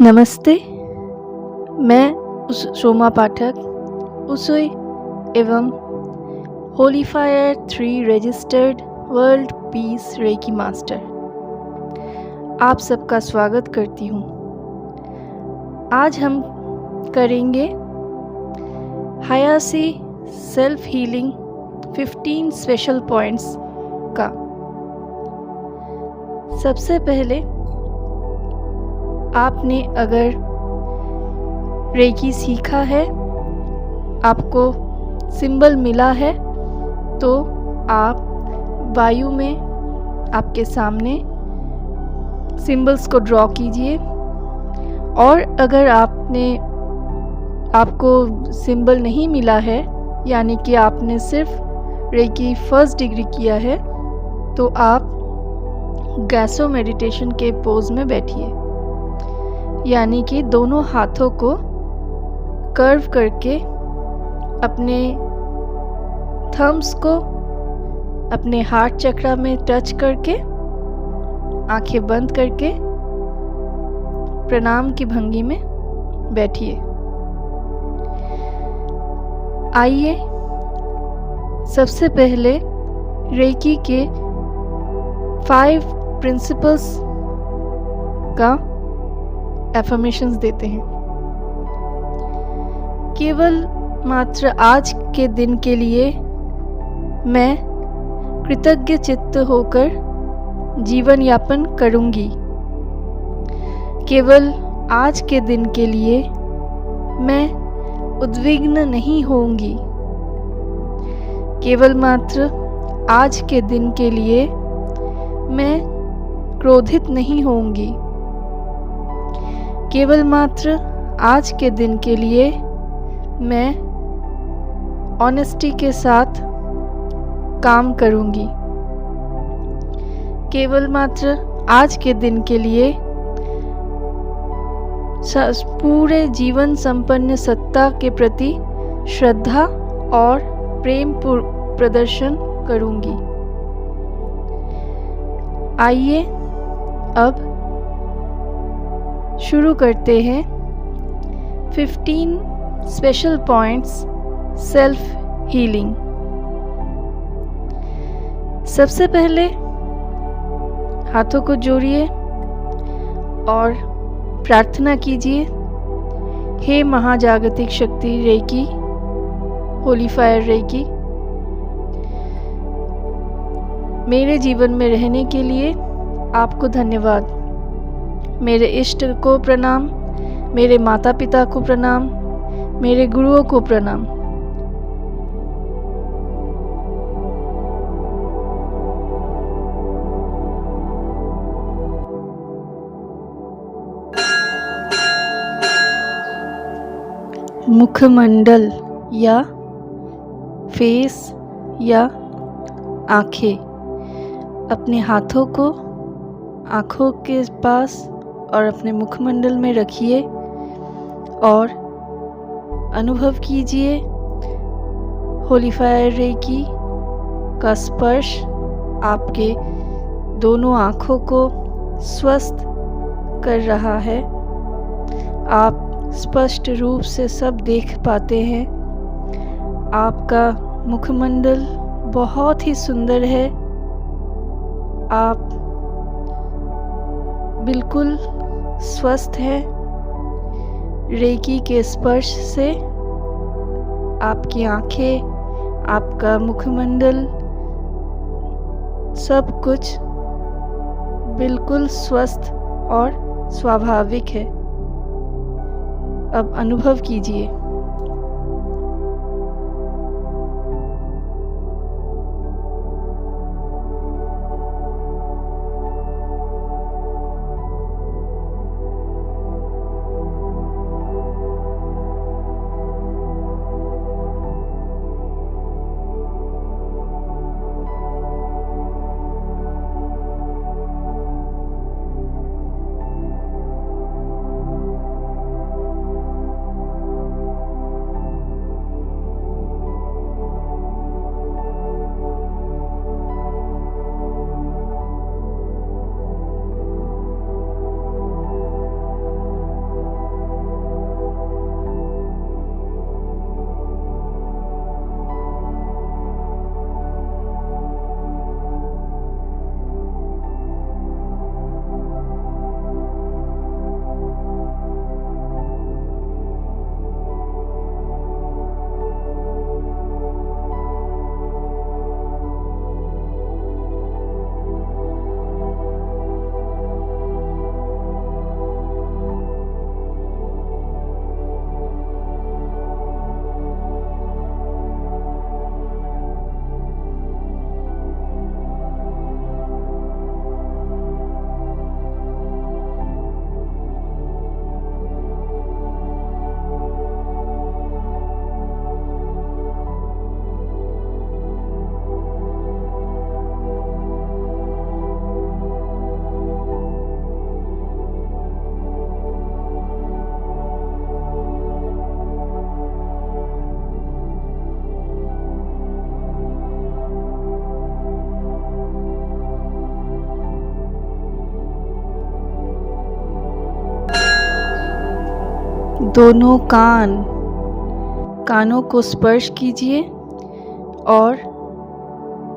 नमस्ते, मैं सोमा पाठक, उसुई एवं Holi fire 3 registered world peace reiki master आप सबका स्वागत करती हूँ। आज हम करेंगे हायासी सेल्फ हीलिंग 15 स्पेशल पॉइंट्स का। सबसे पहले आपने अगर रेकी सीखा है, आपको सिंबल मिला है, तो आप वायु में आपके सामने सिंबल्स को ड्रॉ कीजिए। और अगर आपको सिंबल नहीं मिला है, यानी कि आपने सिर्फ रेकी फर्स्ट डिग्री किया है, तो आप गैसो मेडिटेशन के पोज में बैठिए, यानी कि दोनों हाथों को कर्व करके अपने थम्स को अपने हार्ट चक्रा में टच करके आंखें बंद करके प्रणाम की भंगी में बैठिए। आइए सबसे पहले रेकी के 5 प्रिंसिपल्स का एफर्मेशंस देते हैं। केवल मात्र आज के दिन के लिए मैं कृतज्ञ चित्त होकर जीवन यापन करूंगी। केवल आज के दिन के लिए मैं उद्विग्न नहीं होंगी। केवल मात्र आज के दिन के लिए मैं क्रोधित नहीं होंगी। केवल मात्र आज के दिन के लिए मैं ऑनेस्टी के साथ काम करूंगी। केवल मात्र आज के दिन के लिए पूरे जीवन संपन्न सत्ता के प्रति श्रद्धा और प्रेम प्रदर्शन करूंगी। आइए अब शुरू करते हैं 15 स्पेशल पॉइंट्स सेल्फ हीलिंग। सबसे पहले हाथों को जोड़िए और प्रार्थना कीजिए, हे महाजागतिक शक्ति रेकी, होली फायर रेकी, मेरे जीवन में रहने के लिए आपको धन्यवाद। मेरे इष्ट को प्रणाम, मेरे माता पिता को प्रणाम, मेरे गुरुओं को प्रणाम। मुखमंडल या फेस या आंखें, अपने हाथों को आंखों के पास और अपने मुखमंडल में रखिए और अनुभव कीजिए होली फायर रेकी का स्पर्श आपके दोनों आँखों को स्वस्थ कर रहा है। आप स्पष्ट रूप से सब देख पाते हैं। आपका मुखमंडल बहुत ही सुंदर है। आप बिल्कुल स्वस्थ है। रेकी के स्पर्श से आपकी आंखें, आपका मुखमंडल, सब कुछ बिल्कुल स्वस्थ और स्वाभाविक है। अब अनुभव कीजिए। दोनों कानों को स्पर्श कीजिए और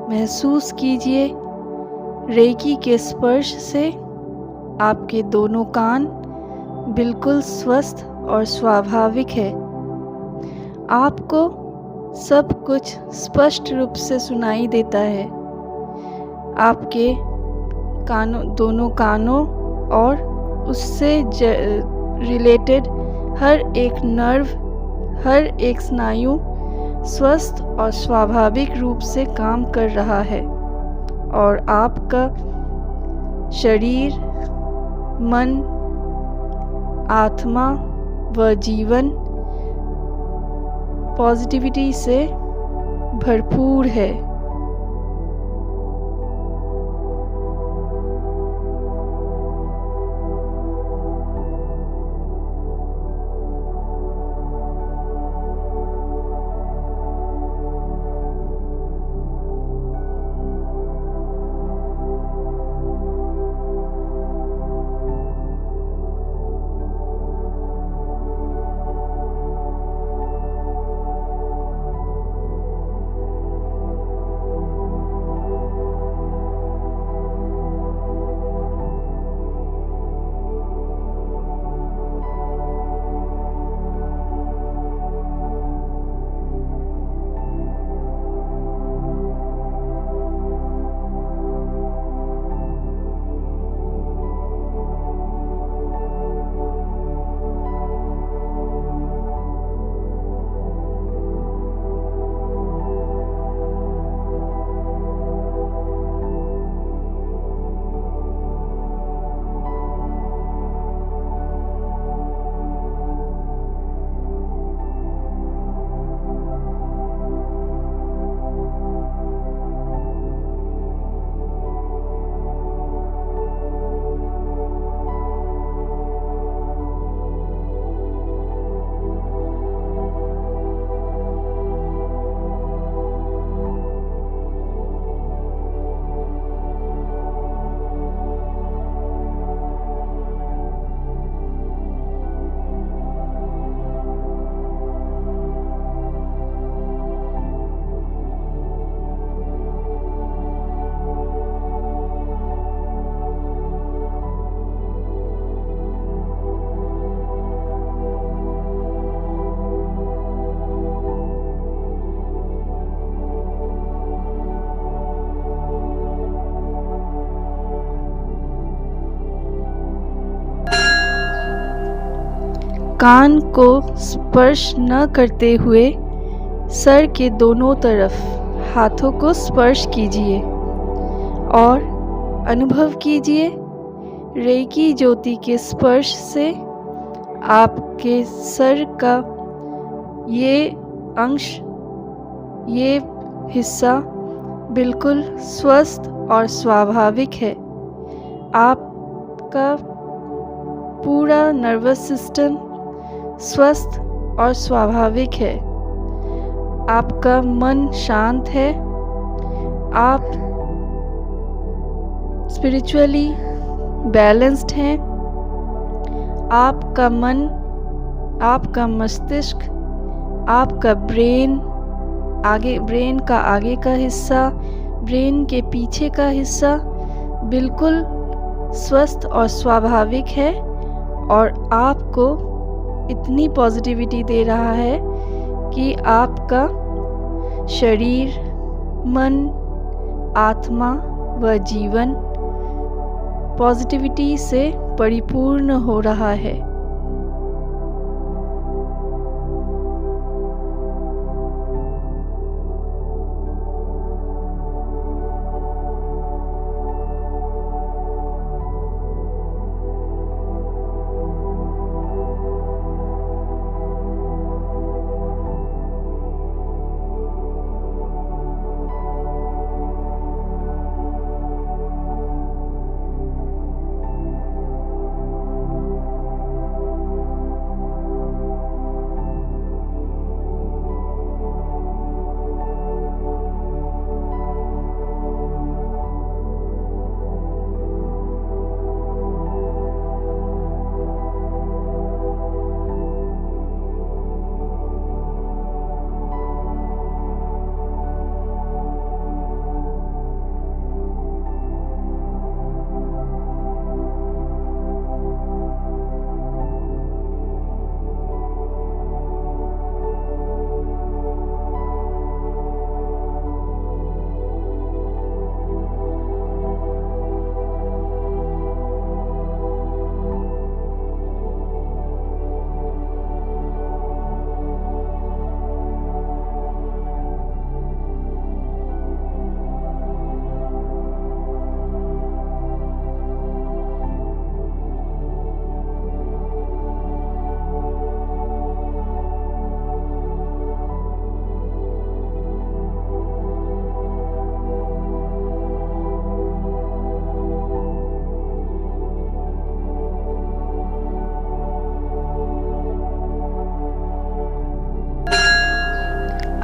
महसूस कीजिए रेकी के स्पर्श से आपके दोनों कान बिल्कुल स्वस्थ और स्वाभाविक है। आपको सब कुछ स्पष्ट रूप से सुनाई देता है। आपके दोनों कानों और उससे रिलेटेड हर एक नर्व, हर एक स्नायु स्वस्थ और स्वाभाविक रूप से काम कर रहा है और आपका शरीर, मन, आत्मा व जीवन पॉजिटिविटी से भरपूर है। कान को स्पर्श न करते हुए सर के दोनों तरफ हाथों को स्पर्श कीजिए और अनुभव कीजिए रेकी ज्योति के स्पर्श से आपके सर का ये अंश, ये हिस्सा बिल्कुल स्वस्थ और स्वाभाविक है। आपका पूरा नर्वस सिस्टम स्वस्थ और स्वाभाविक है। आपका मन शांत है। आप स्पिरिचुअली बैलेंस्ड हैं। आपका मन, आपका मस्तिष्क, आपका ब्रेन का आगे का हिस्सा, ब्रेन के पीछे का हिस्सा बिल्कुल स्वस्थ और स्वाभाविक है और आपको इतनी पॉजिटिविटी दे रहा है कि आपका शरीर, मन, आत्मा व जीवन पॉजिटिविटी से परिपूर्ण हो रहा है।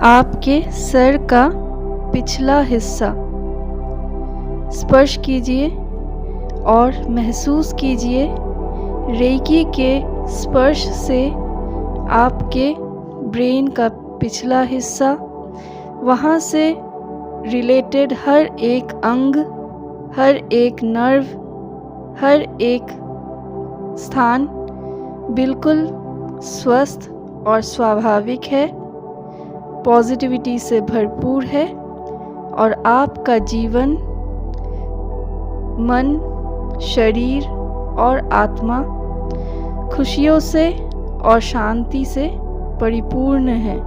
आपके सर का पिछला हिस्सा स्पर्श कीजिए और महसूस कीजिए रेकी के स्पर्श से आपके ब्रेन का पिछला हिस्सा, वहाँ से रिलेटेड हर एक अंग, हर एक नर्व, हर एक स्थान बिल्कुल स्वस्थ और स्वाभाविक है, पॉजिटिविटी से भरपूर है और आपका जीवन, मन, शरीर और आत्मा खुशियों से और शांति से परिपूर्ण है।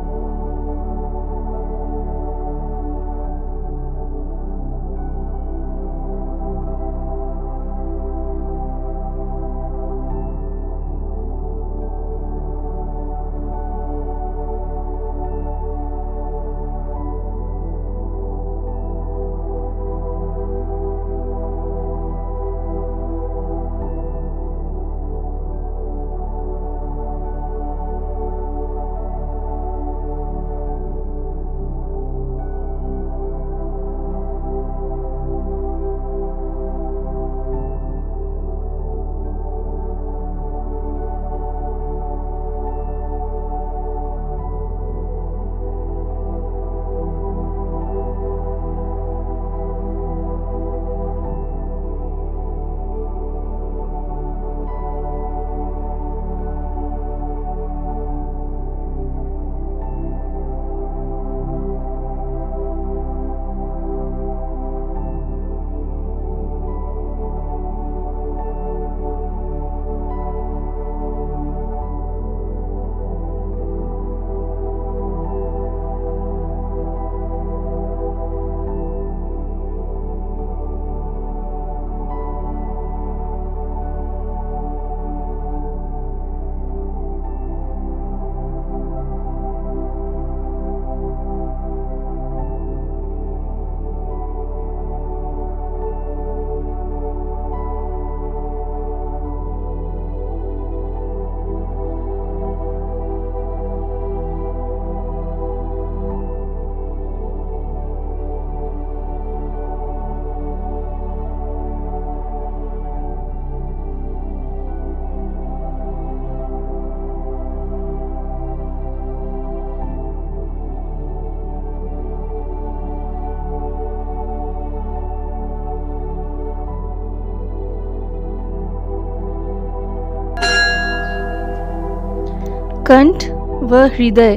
कंठ व हृदय,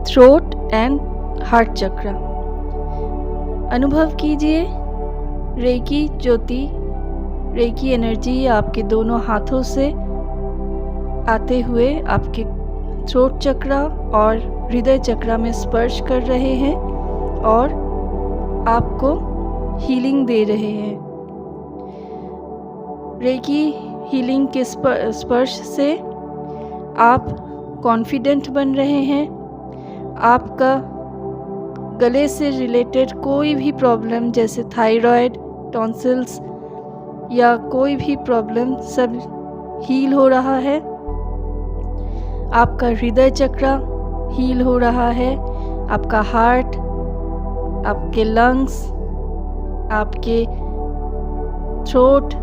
थ्रोट एंड हार्ट चक्र। अनुभव कीजिए रेकी ज्योति, रेकी एनर्जी आपके दोनों हाथों से आते हुए आपके थ्रोट चक्र और हृदय चक्र में स्पर्श कर रहे हैं और आपको हीलिंग दे रहे हैं। रेकी हीलिंग के स्पर्श से आप कॉन्फिडेंट बन रहे हैं। आपका गले से रिलेटेड कोई भी प्रॉब्लम जैसे थायराइड, टॉन्सिल्स या कोई भी प्रॉब्लम सब हील हो रहा है। आपका हृदय चक्र हील हो रहा है। आपका हार्ट, आपके लंग्स, आपके थ्रोट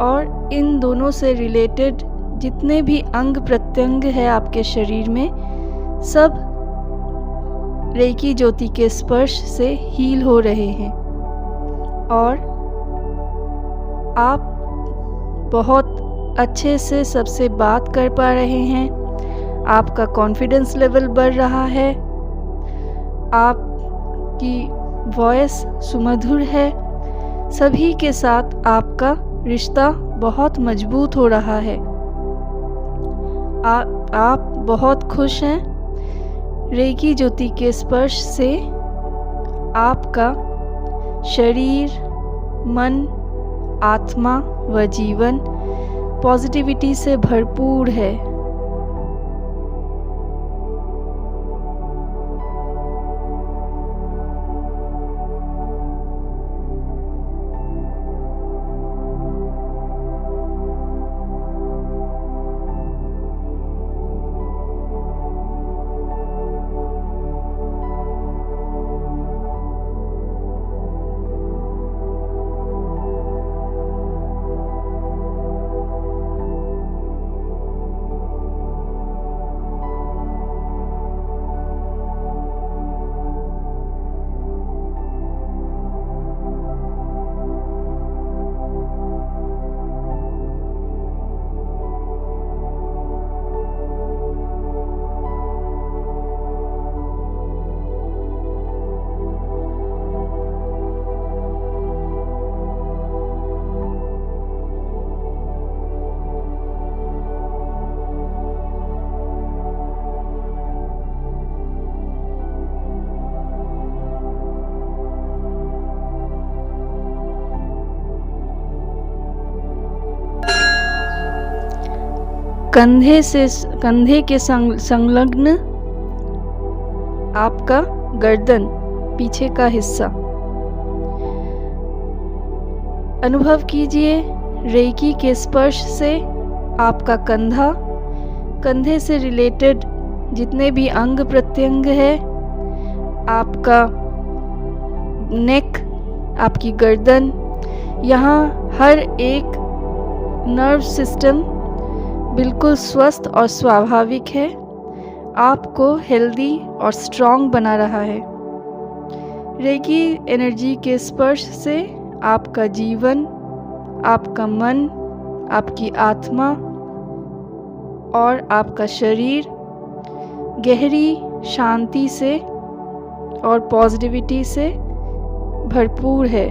और इन दोनों से रिलेटेड जितने भी अंग प्रत्यंग है आपके शरीर में, सब रेकी ज्योति के स्पर्श से हील हो रहे हैं और आप बहुत अच्छे से सबसे बात कर पा रहे हैं। आपका कॉन्फिडेंस लेवल बढ़ रहा है। आपकी वॉइस सुमधुर है। सभी के साथ आपका रिश्ता बहुत मजबूत हो रहा है। आप बहुत खुश हैं। रेकी ज्योति के स्पर्श से आपका शरीर, मन, आत्मा व जीवन पॉजिटिविटी से भरपूर है। कंधे के संलग्न आपका गर्दन, पीछे का हिस्सा। अनुभव कीजिए रेकी के स्पर्श से आपका कंधे से रिलेटेड जितने भी अंग प्रत्यंग है, आपका नेक, आपकी गर्दन, यहाँ हर एक नर्व सिस्टम बिल्कुल स्वस्थ और स्वाभाविक है, आपको हेल्दी और स्ट्रॉन्ग बना रहा है। रेकी एनर्जी के स्पर्श से आपका जीवन, आपका मन, आपकी आत्मा और आपका शरीर गहरी शांति से और पॉजिटिविटी से भरपूर है।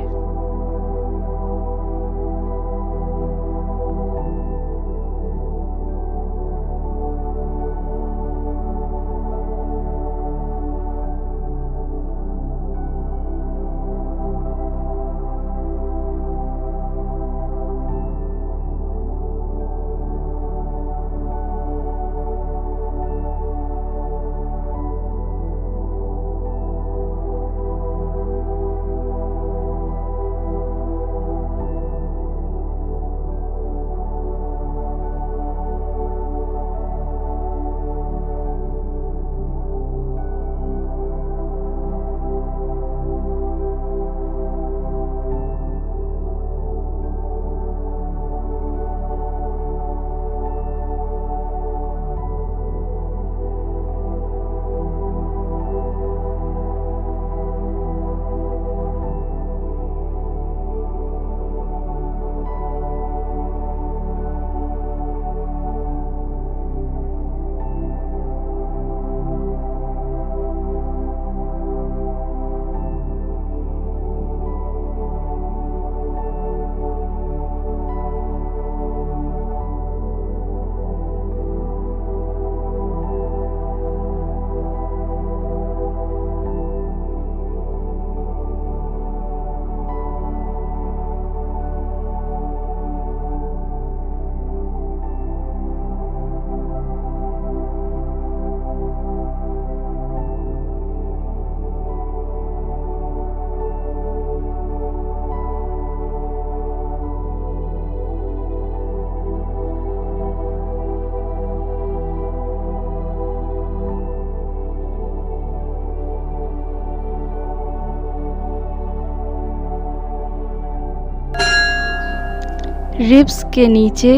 रिब्स के नीचे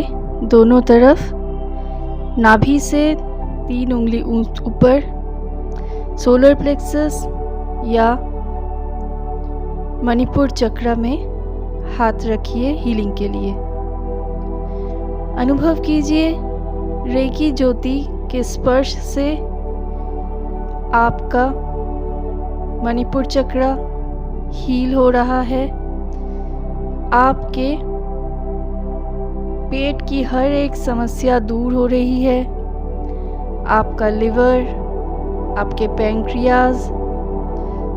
दोनों तरफ, नाभि से 3 उंगली ऊपर, सोलर प्लेक्सस या मणिपुर चक्र में हाथ रखिए हीलिंग के लिए। अनुभव कीजिए रेकी ज्योति के स्पर्श से आपका मणिपुर चक्र हील हो रहा है। आपके पेट की हर एक समस्या दूर हो रही है। आपका लिवर, आपके पैंक्रियाज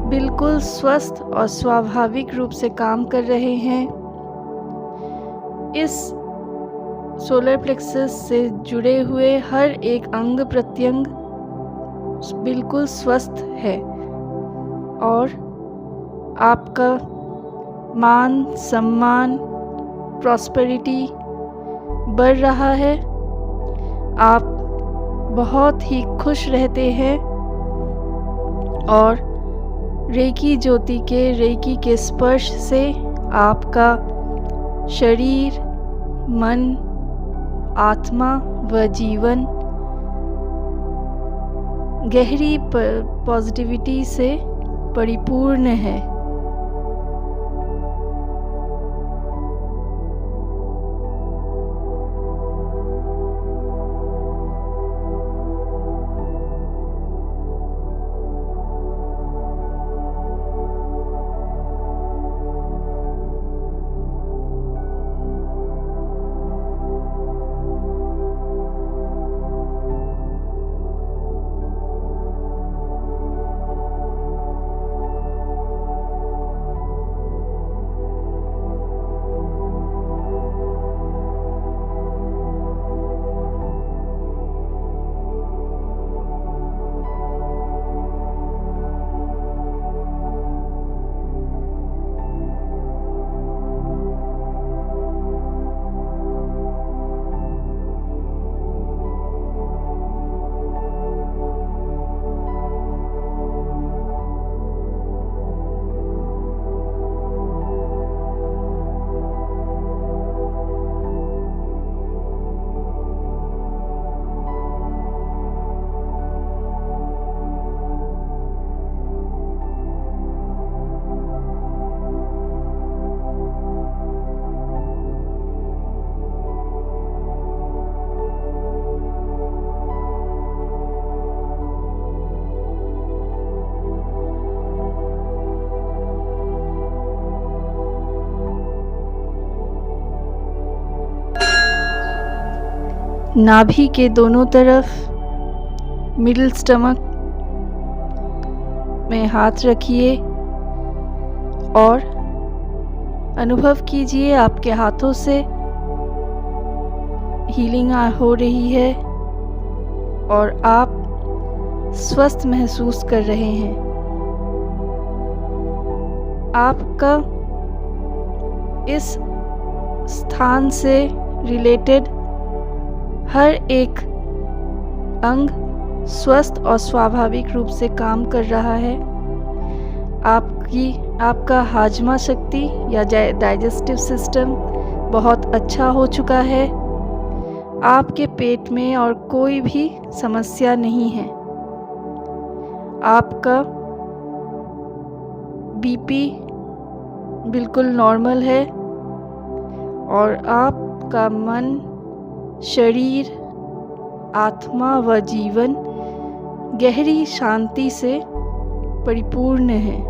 बिल्कुल स्वस्थ और स्वाभाविक रूप से काम कर रहे हैं। इस सोलर प्लेक्सस से जुड़े हुए हर एक अंग प्रत्यंग बिल्कुल स्वस्थ है और आपका मान सम्मान, प्रॉस्पेरिटी बढ़ रहा है। आप बहुत ही खुश रहते हैं और रेकी ज्योति के स्पर्श से आपका शरीर, मन, आत्मा व जीवन गहरी पॉजिटिविटी से परिपूर्ण है। नाभि के दोनों तरफ मिडिल स्टमक में हाथ रखिए और अनुभव कीजिए आपके हाथों से हीलिंग हो रही है और आप स्वस्थ महसूस कर रहे हैं। आपका इस स्थान से रिलेटेड हर एक अंग स्वस्थ और स्वाभाविक रूप से काम कर रहा है। आपका हाजमा शक्ति या डाइजेस्टिव सिस्टम बहुत अच्छा हो चुका है। आपके पेट में और कोई भी समस्या नहीं है। आपका बीपी बिल्कुल नॉर्मल है और आपका मन, शरीर, आत्मा व जीवन गहरी शांति से परिपूर्ण है।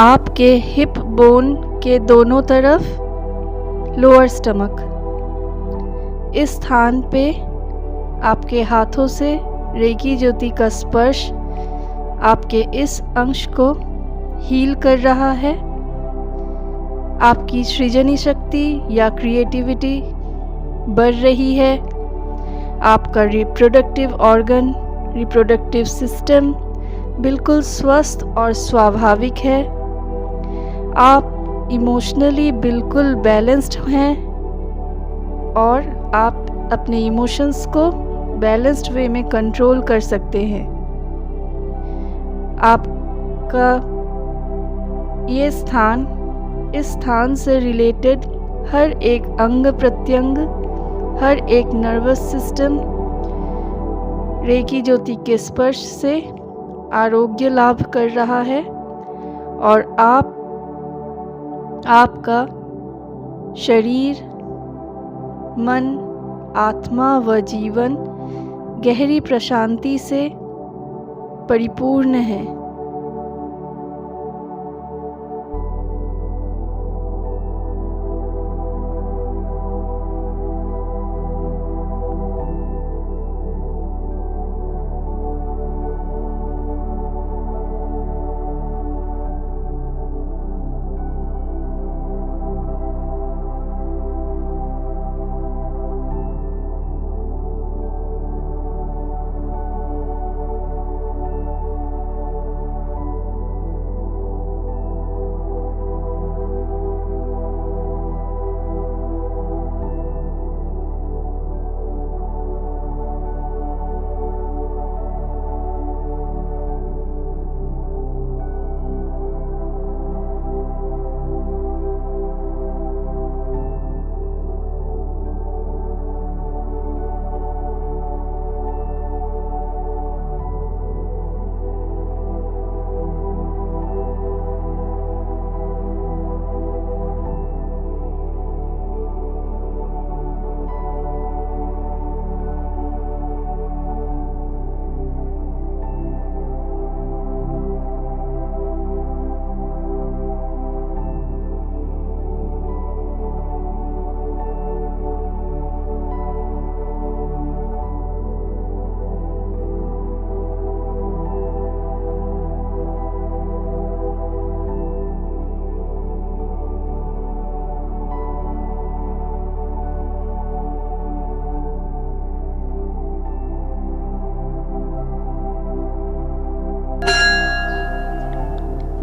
आपके हिप बोन के दोनों तरफ लोअर स्टमक, इस स्थान पे आपके हाथों से रेकी ज्योति का स्पर्श आपके इस अंश को हील कर रहा है। आपकी सृजनी शक्ति या क्रिएटिविटी बढ़ रही है। आपका रिप्रोडक्टिव ऑर्गन, रिप्रोडक्टिव सिस्टम बिल्कुल स्वस्थ और स्वाभाविक है। आप इमोशनली बिल्कुल बैलेंस्ड हैं और आप अपने इमोशंस को बैलेंस्ड वे में कंट्रोल कर सकते हैं। आपका ये स्थान, इस स्थान से रिलेटेड हर एक अंग प्रत्यंग, हर एक नर्वस सिस्टम रेकी ज्योति के स्पर्श से आरोग्य लाभ कर रहा है और आपका शरीर, मन, आत्मा व जीवन गहरी प्रशांति से परिपूर्ण है।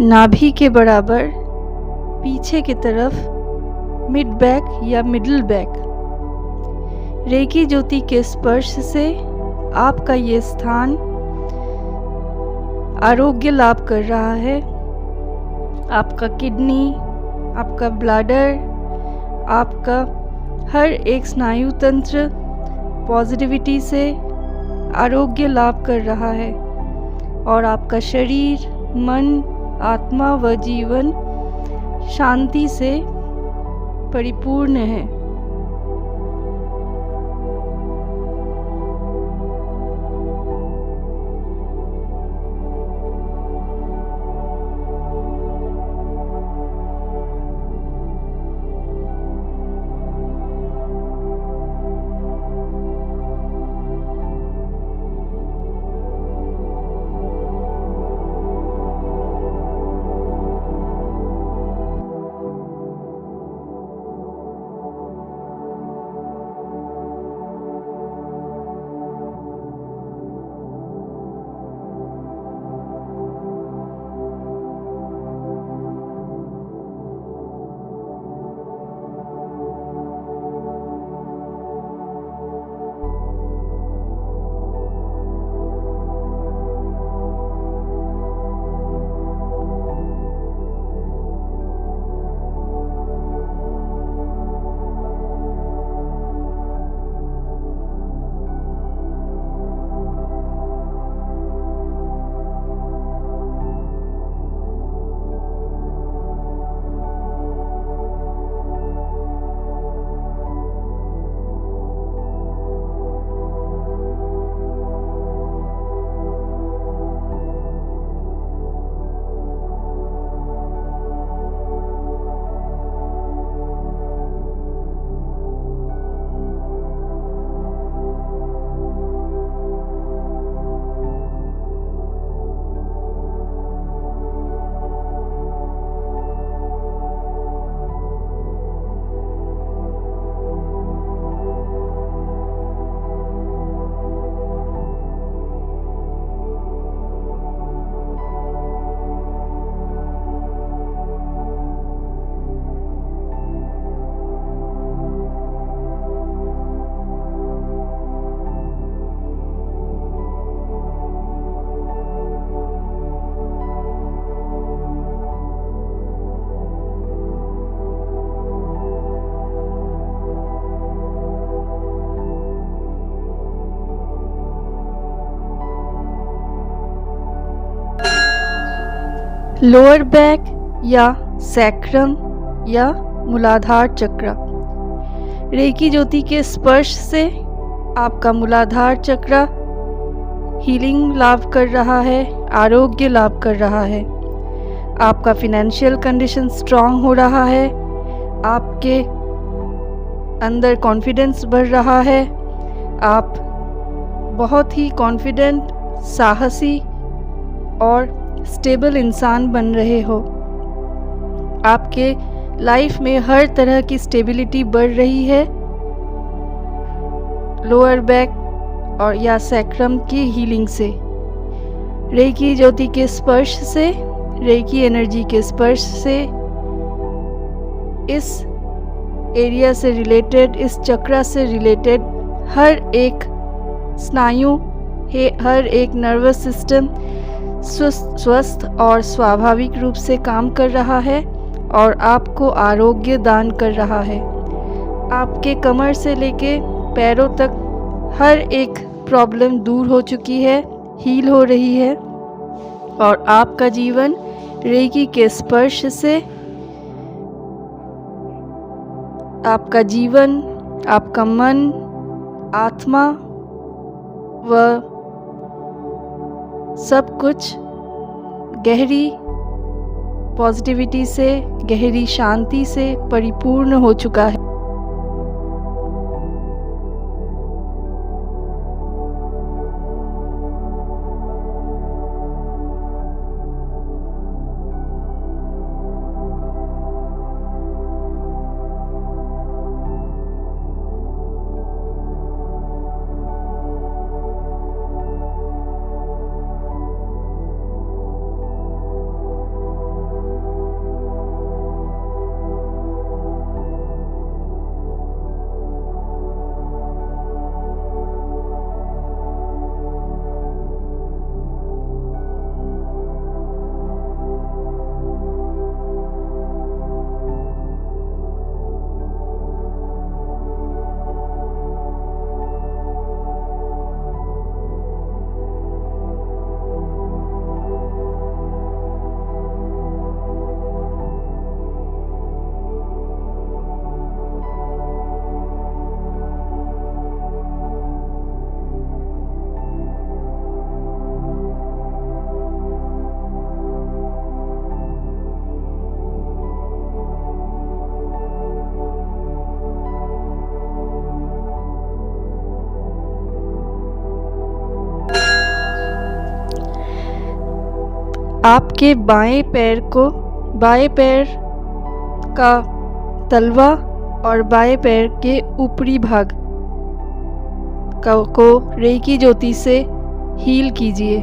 नाभि के बराबर पीछे की तरफ मिड बैक या मिडिल बैक। रेकी ज्योति के स्पर्श से आपका ये स्थान आरोग्य लाभ कर रहा है। आपका किडनी, आपका ब्लैडर, आपका हर एक स्नायु तंत्र पॉजिटिविटी से आरोग्य लाभ कर रहा है और आपका शरीर, मन, आत्मा व जीवन शांति से परिपूर्ण है। लोअर बैक या सैक्रम या मूलाधार चक्र। रेकी ज्योति के स्पर्श से आपका मूलाधार चक्र हीलिंग लाभ कर रहा है, आरोग्य लाभ कर रहा है। आपका फिनेंशियल कंडीशन स्ट्रांग हो रहा है, आपके अंदर कॉन्फिडेंस बढ़ रहा है, आप बहुत ही कॉन्फिडेंट, साहसी और स्टेबल इंसान बन रहे हो। आपके लाइफ में हर तरह की स्टेबिलिटी बढ़ रही है लोअर बैक और या सैक्रम की हीलिंग से। रेकी ज्योति के स्पर्श से, रेकी एनर्जी के स्पर्श से इस एरिया से रिलेटेड, इस चक्र से रिलेटेड हर एक स्नायु, हर एक नर्वस सिस्टम स्वस्थ और स्वाभाविक रूप से काम कर रहा है और आपको आरोग्य दान कर रहा है। आपके कमर से लेके पैरों तक हर एक प्रॉब्लम दूर हो चुकी है, हील हो रही है और आपका जीवन रेकी के स्पर्श से, आपका जीवन, आपका मन, आत्मा व सब कुछ गहरी पॉजिटिविटी से, गहरी शांति से परिपूर्ण हो चुका है। आपके बाएं पैर का तलवा और बाएं पैर के ऊपरी भाग को रेकी ज्योति से हील कीजिए।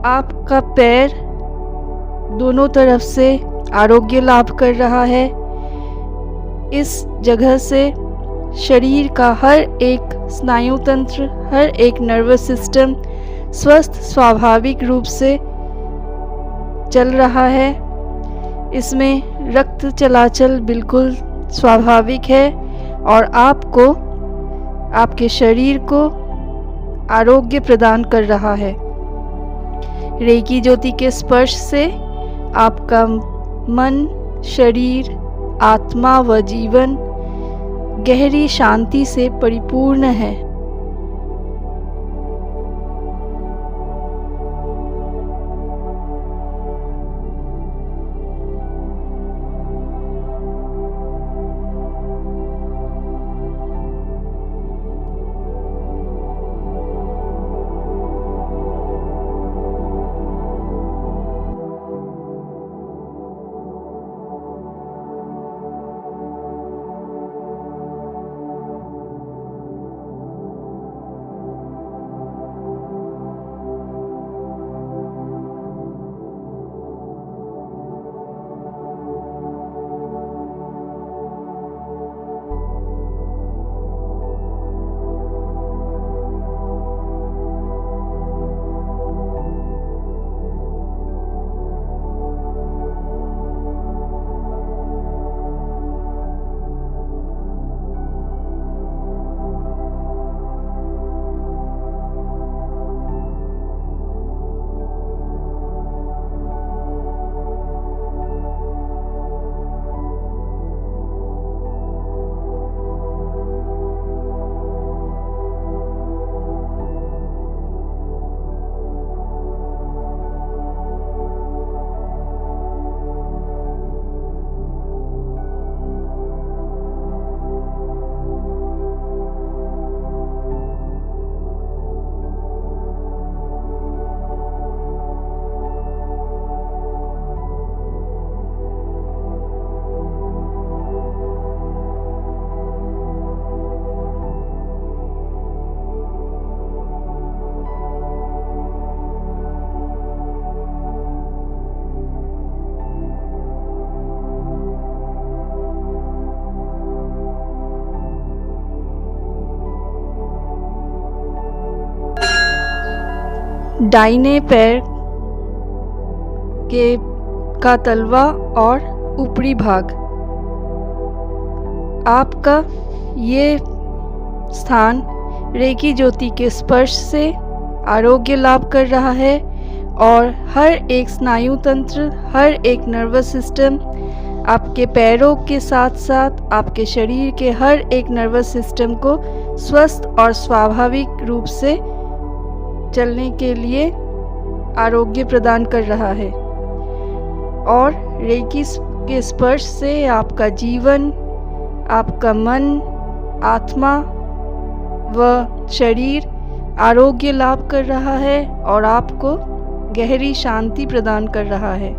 आपका पैर दोनों तरफ से आरोग्य लाभ कर रहा है। इस जगह से शरीर का हर एक स्नायु तंत्र, हर एक नर्वस सिस्टम स्वस्थ स्वाभाविक रूप से चल रहा है। इसमें रक्त चलाचल बिल्कुल स्वाभाविक है और आपको, आपके शरीर को आरोग्य प्रदान कर रहा है। रेकी ज्योति के स्पर्श से आपका मन, शरीर, आत्मा व जीवन गहरी शांति से परिपूर्ण है। दाहिने पैर का तलवा और ऊपरी भाग, आपका ये स्थान रेकी ज्योति के स्पर्श से आरोग्य लाभ कर रहा है और हर एक स्नायु तंत्र, हर एक नर्वस सिस्टम, आपके पैरों के साथ साथ आपके शरीर के हर एक नर्वस सिस्टम को स्वस्थ और स्वाभाविक रूप से चलने के लिए आरोग्य प्रदान कर रहा है। और रेकी के स्पर्श से आपका जीवन, आपका मन, आत्मा व शरीर आरोग्य लाभ कर रहा है और आपको गहरी शांति प्रदान कर रहा है।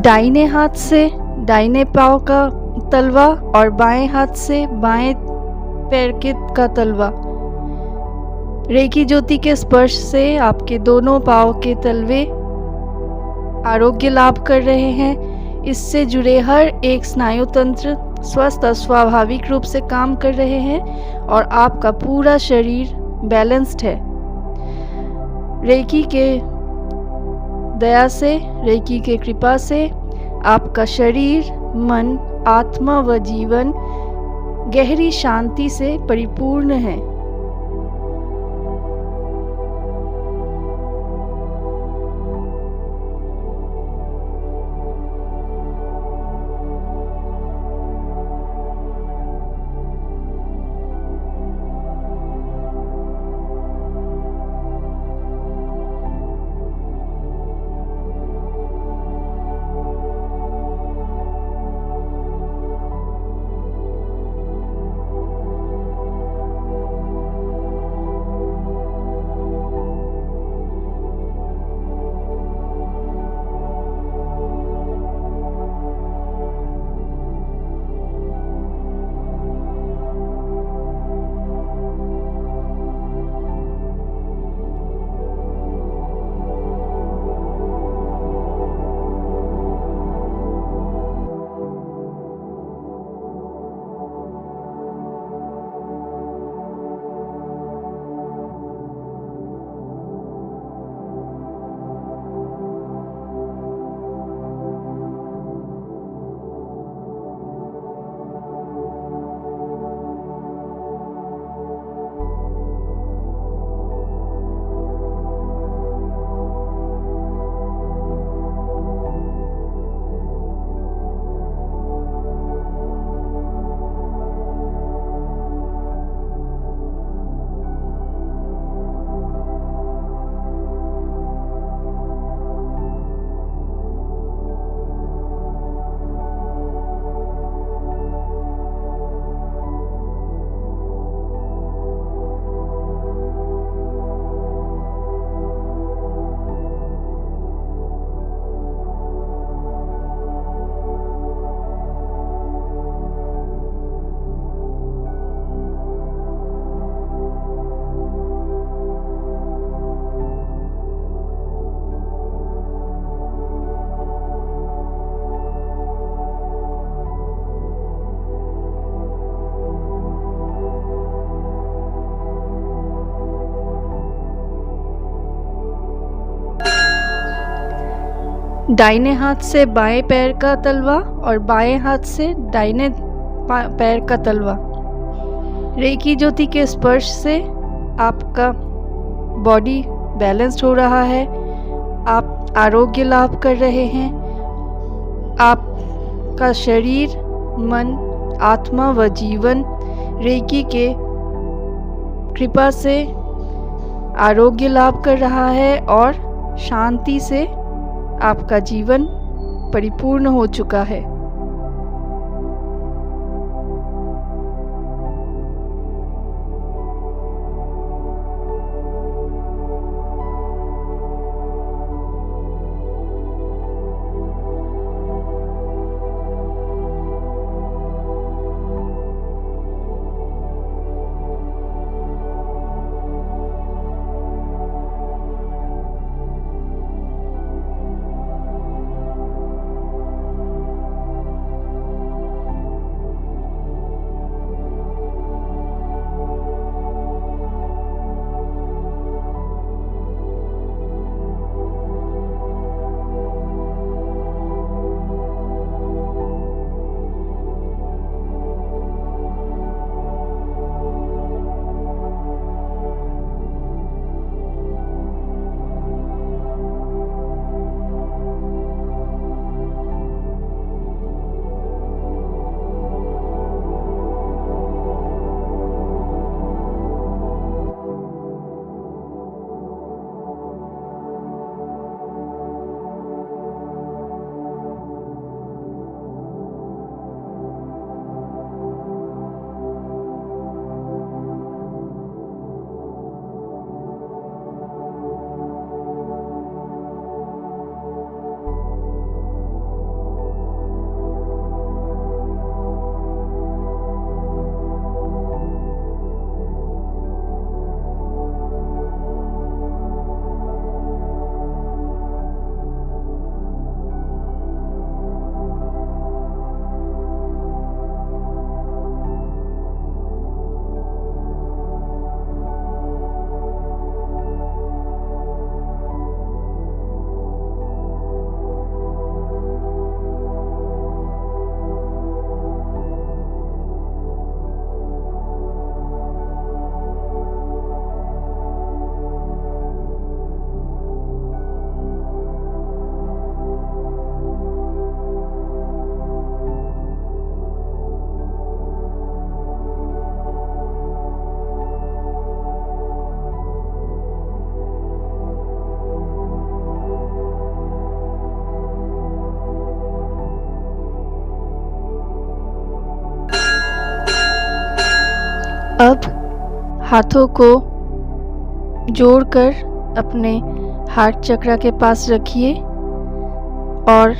दाहिने हाथ से दाहिने पाँव का तलवा और बाएं हाथ से बाएं पैर का तलवा। रेकी ज्योति के स्पर्श से आपके दोनों पाँव के तलवे आरोग्य लाभ कर रहे हैं। इससे जुड़े हर एक स्नायु तंत्र स्वस्थ और स्वाभाविक रूप से काम कर रहे हैं और आपका पूरा शरीर बैलेंस्ड है। रेकी के दया से, रेकी के कृपा से आपका शरीर, मन, आत्मा व जीवन गहरी शांति से परिपूर्ण है। दाहिने हाथ से बाएं पैर का तलवा और बाएं हाथ से दाहिने पैर का तलवा। रेकी ज्योति के स्पर्श से आपका बॉडी बैलेंस्ड हो रहा है, आप आरोग्य लाभ कर रहे हैं, आपका शरीर, मन, आत्मा व जीवन रेकी के कृपा से आरोग्य लाभ कर रहा है और शांति से आपका जीवन परिपूर्ण हो चुका है। अब हाथों को जोड़कर अपने हार्ट चक्र के पास रखिए और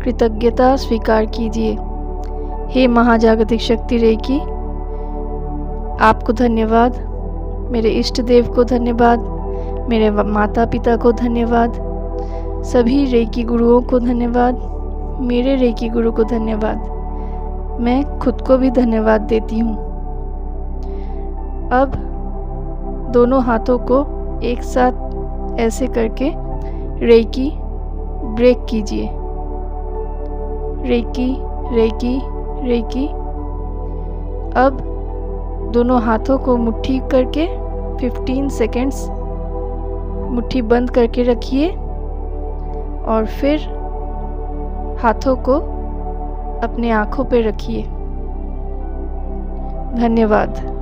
कृतज्ञता स्वीकार कीजिए। हे महाजागतिक शक्ति रेकी, आपको धन्यवाद, मेरे इष्ट देव को धन्यवाद, मेरे माता पिता को धन्यवाद, सभी रेकी गुरुओं को धन्यवाद, मेरे रेकी गुरु को धन्यवाद। मैं खुद को भी धन्यवाद देती हूँ। अब दोनों हाथों को एक साथ ऐसे करके रेकी ब्रेक कीजिए। Reiki Reiki Reiki. अब दोनों हाथों को मुट्ठी करके 15 सेकेंड्स मुट्ठी बंद करके रखिए और फिर हाथों को अपने आँखों पे रखिए। धन्यवाद।